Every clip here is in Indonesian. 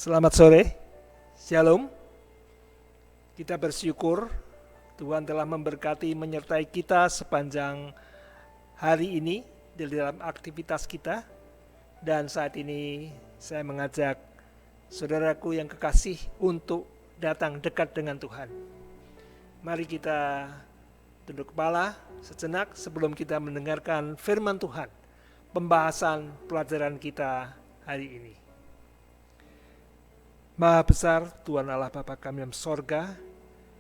Selamat sore, Shalom. Kita bersyukur Tuhan telah memberkati menyertai kita sepanjang hari ini di dalam aktivitas kita. Dan saat ini saya mengajak saudaraku yang kekasih untuk datang dekat dengan Tuhan. Mari kita tunduk kepala sejenak sebelum kita mendengarkan firman Tuhan, pembahasan pelajaran kita hari ini. Maha besar Tuhan Allah Bapa kami dalam sorga,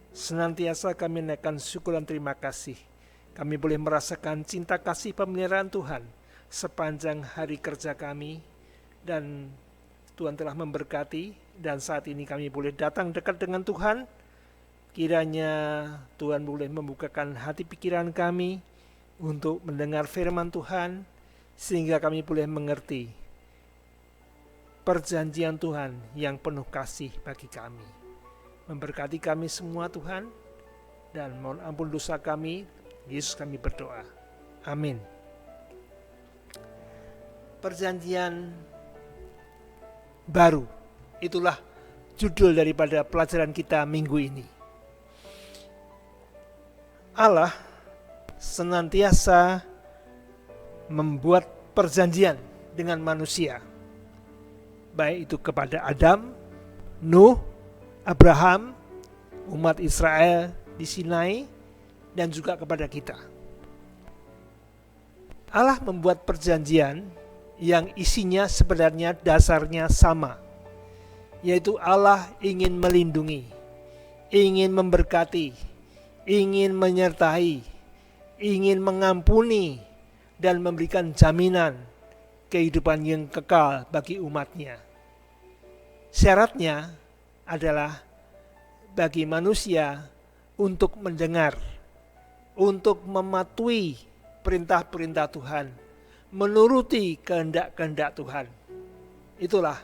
senantiasa kami naikkan syukur dan terima kasih. Kami boleh merasakan cinta kasih pemeliharaan Tuhan sepanjang hari kerja kami, dan Tuhan telah memberkati, dan saat ini kami boleh datang dekat dengan Tuhan. Kiranya Tuhan boleh membukakan hati pikiran kami untuk mendengar firman Tuhan, sehingga kami boleh mengerti perjanjian Tuhan yang penuh kasih bagi kami. Memberkati kami semua Tuhan, dan mohon ampun dosa kami. Yesus kami berdoa. Amin. Perjanjian baru, itulah judul daripada pelajaran kita minggu ini. Allah senantiasa membuat perjanjian dengan manusia, baik itu kepada Adam, Nuh, Abraham, umat Israel di Sinai, dan juga kepada kita. Allah membuat perjanjian yang isinya sebenarnya dasarnya sama, yaitu Allah ingin melindungi, ingin memberkati, ingin menyertai, ingin mengampuni, dan memberikan jaminan kehidupan yang kekal bagi umatnya. Syaratnya adalah bagi manusia untuk mendengar, untuk mematuhi perintah-perintah Tuhan, menuruti kehendak-kehendak Tuhan. Itulah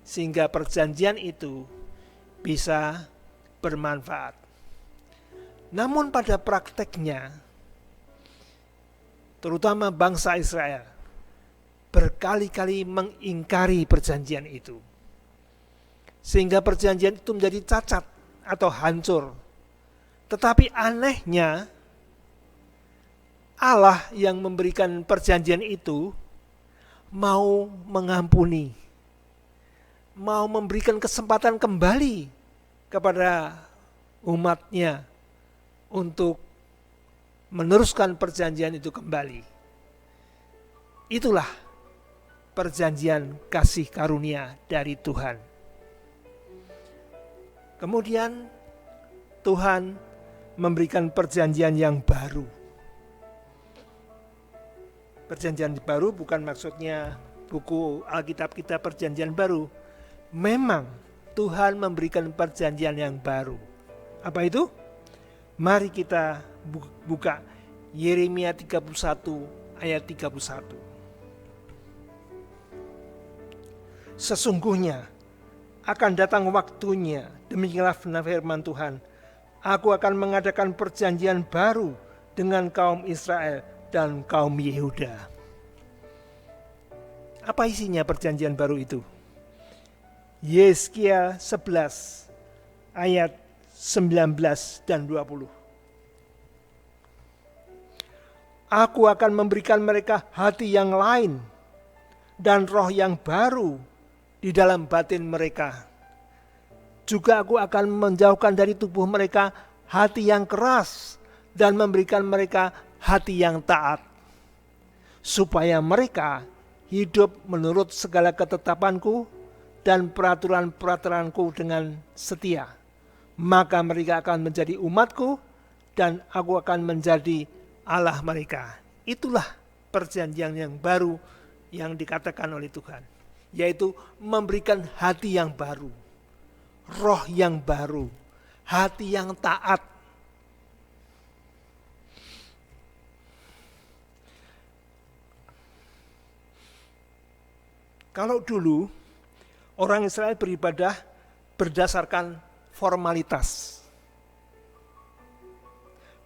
sehingga perjanjian itu bisa bermanfaat. Namun pada prakteknya, terutama bangsa Israel berkali-kali mengingkari perjanjian itu, sehingga perjanjian itu menjadi cacat atau hancur. Tetapi anehnya, Allah yang memberikan perjanjian itu mau mengampuni, mau memberikan kesempatan kembali kepada umatnya untuk meneruskan perjanjian itu kembali. Itulah perjanjian kasih karunia dari Tuhan. Kemudian Tuhan memberikan perjanjian yang baru. Perjanjian baru bukan maksudnya buku Alkitab kita perjanjian baru. Memang Tuhan memberikan perjanjian yang baru. Apa itu? Mari kita buka Yeremia 31 ayat 31. Sesungguhnya akan datang waktunya, demikianlah firman Tuhan, aku akan mengadakan perjanjian baru dengan kaum Israel dan kaum Yehuda. Apa isinya perjanjian baru itu? Yesaya 11 ayat 19 dan 20. Aku akan memberikan mereka hati yang lain dan roh yang baru di dalam batin mereka. Juga aku akan menjauhkan dari tubuh mereka hati yang keras dan memberikan mereka hati yang taat, supaya mereka hidup menurut segala ketetapanku dan peraturan-peraturanku dengan setia. Maka mereka akan menjadi umatku dan aku akan menjadi Allah mereka. Itulah perjanjian yang baru yang dikatakan oleh Tuhan, yaitu memberikan hati yang baru, roh yang baru, hati yang taat. Kalau dulu orang Israel beribadah berdasarkan formalitas,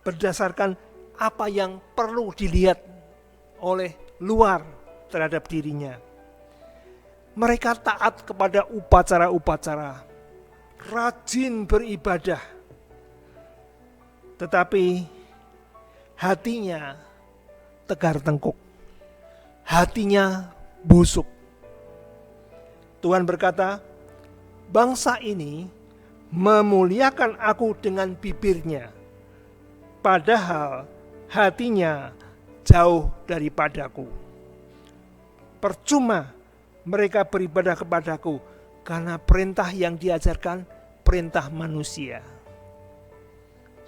berdasarkan apa yang perlu dilihat oleh luar terhadap dirinya. Mereka taat kepada upacara-upacara, rajin beribadah, tetapi hatinya tegar tengkuk, hatinya busuk. Tuhan berkata, bangsa ini memuliakan aku dengan bibirnya, padahal hatinya jauh daripadaku. Percuma mereka beribadah kepadaku, karena perintah yang diajarkan perintah manusia.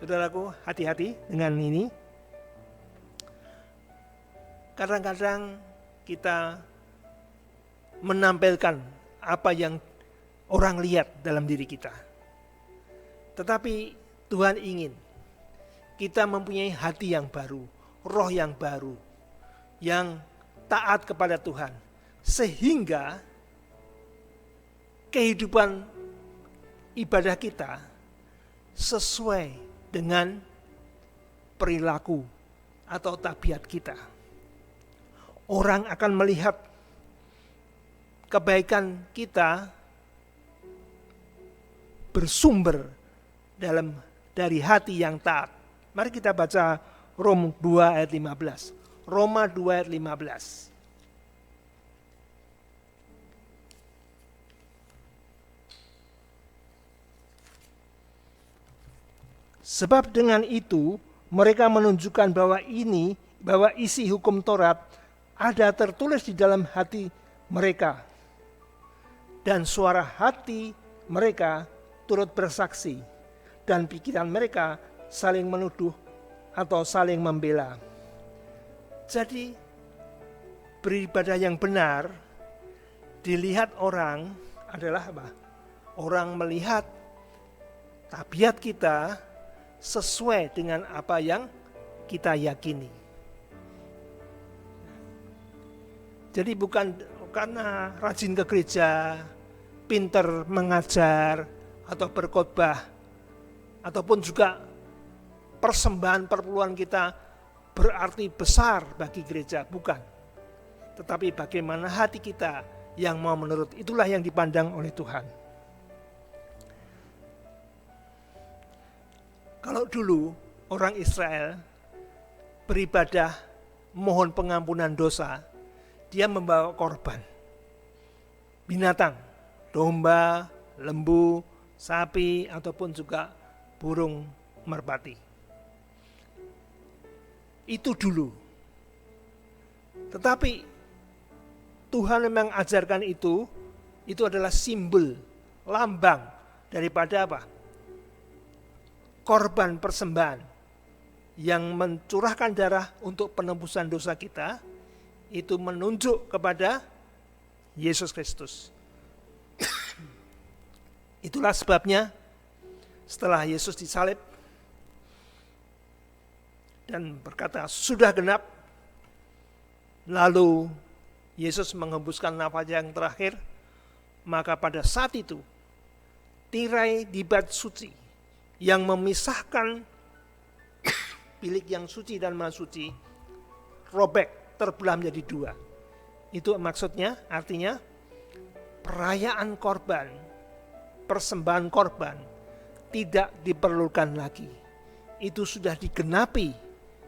Saudaraku, hati-hati dengan ini. Kadang-kadang kita menampilkan apa yang orang lihat dalam diri kita. Tetapi Tuhan ingin kita mempunyai hati yang baru, roh yang baru, yang taat kepada Tuhan, sehingga kehidupan ibadah kita sesuai dengan perilaku atau tabiat kita. Orang akan melihat kebaikan kita bersumber dari hati yang taat. Mari kita baca Roma 2 ayat 15. Roma 2 ayat 15. Sebab dengan itu mereka menunjukkan bahwa isi hukum Taurat ada tertulis di dalam hati mereka, dan suara hati mereka turut bersaksi, dan pikiran mereka saling menuduh atau saling membela. Jadi beribadah yang benar dilihat orang adalah apa? Orang melihat tabiat kita sesuai dengan apa yang kita yakini. Jadi bukan karena rajin ke gereja, pinter mengajar atau berkhotbah, ataupun juga persembahan perpuluhan kita berarti besar bagi gereja, bukan. Tetapi bagaimana hati kita yang mau menurut, itulah yang dipandang oleh Tuhan. Kalau dulu orang Israel beribadah mohon pengampunan dosa, dia membawa korban binatang, domba, lembu, sapi, ataupun juga burung merpati. Itu dulu. Tetapi Tuhan memang ajarkan itu adalah simbol, lambang daripada apa? Korban persembahan yang mencurahkan darah untuk penebusan dosa kita, itu menunjuk kepada Yesus Kristus. Itulah sebabnya setelah Yesus disalib dan berkata sudah genap, lalu Yesus menghembuskan nafas yang terakhir, maka pada saat itu tirai di bait suci yang memisahkan bilik yang suci dan maha suci robek, terbelah menjadi dua. Itu maksudnya, artinya perayaan korban, persembahan korban tidak diperlukan lagi. Itu sudah digenapi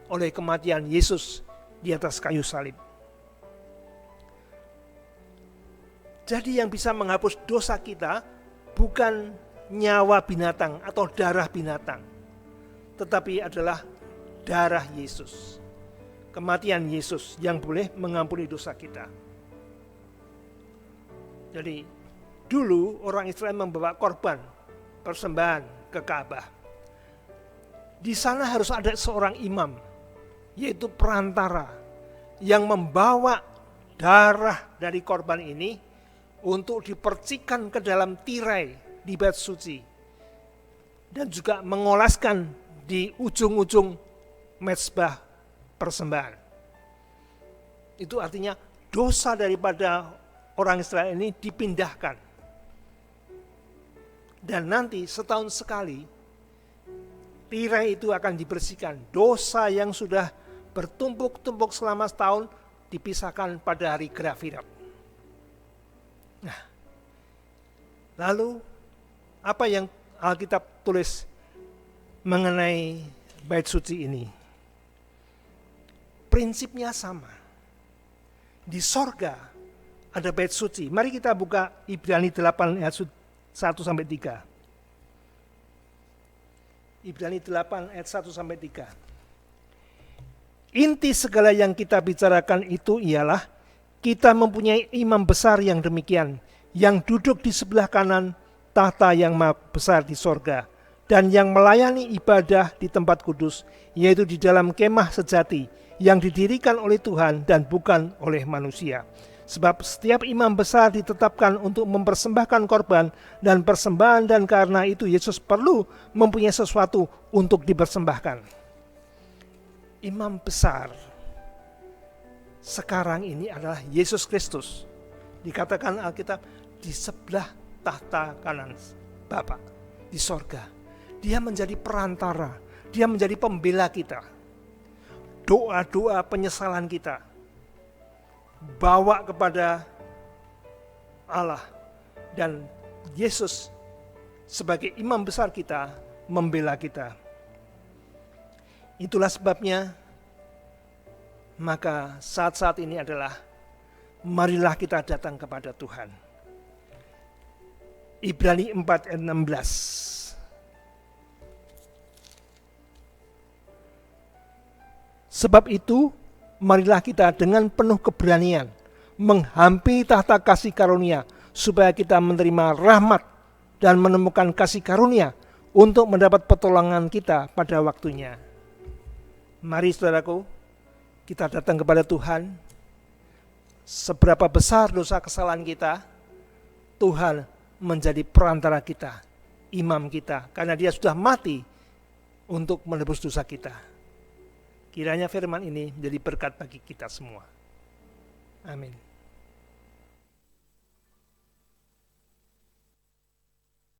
oleh kematian Yesus di atas kayu salib. Jadi yang bisa menghapus dosa kita bukan nyawa binatang atau darah binatang, tetapi adalah darah Yesus, kematian Yesus yang boleh mengampuni dosa kita. Jadi dulu orang Israel membawa korban persembahan ke Ka'bah. Di sana harus ada seorang imam, yaitu perantara, yang membawa darah dari korban ini untuk dipercikan ke dalam tirai di bait suci, dan juga mengolaskan di ujung-ujung mezbah persembahan. Itu artinya dosa daripada orang Israel ini dipindahkan. Dan nanti setahun sekali tirai itu akan dibersihkan. Dosa yang sudah bertumpuk-tumpuk selama setahun dipisahkan pada hari Gerafirat. Nah, lalu apa yang Alkitab tulis mengenai bait suci ini? Prinsipnya sama. Di sorga ada bait suci. Mari kita buka Ibrani 8 ayat 1-3. Ibrani 8 ayat 1-3. Inti segala yang kita bicarakan itu ialah kita mempunyai imam besar yang demikian, yang duduk di sebelah kanan tahta yang maha besar di sorga, dan yang melayani ibadah di tempat kudus, yaitu di dalam kemah sejati, yang didirikan oleh Tuhan dan bukan oleh manusia. Sebab setiap imam besar ditetapkan untuk mempersembahkan korban dan persembahan, dan karena itu Yesus perlu mempunyai sesuatu untuk dipersembahkan. Imam besar sekarang ini adalah Yesus Kristus. Dikatakan Alkitab di sebelah tahta kanan Bapa di sorga. Dia menjadi perantara, dia menjadi pembela kita. Doa-doa penyesalan kita bawa kepada Allah, dan Yesus sebagai imam besar kita membela kita. Itulah sebabnya maka saat-saat ini adalah marilah kita datang kepada Tuhan. Ibrani 4 ayat 16. Sebab itu marilah kita dengan penuh keberanian menghampiri tahta kasih karunia, supaya kita menerima rahmat dan menemukan kasih karunia untuk mendapat pertolongan kita pada waktunya. Mari saudaraku, kita datang kepada Tuhan. Seberapa besar dosa kesalahan kita, Tuhan menjadi perantara kita, imam kita, karena dia sudah mati untuk menebus dosa kita. Kiranya firman ini menjadi berkat bagi kita semua. Amin.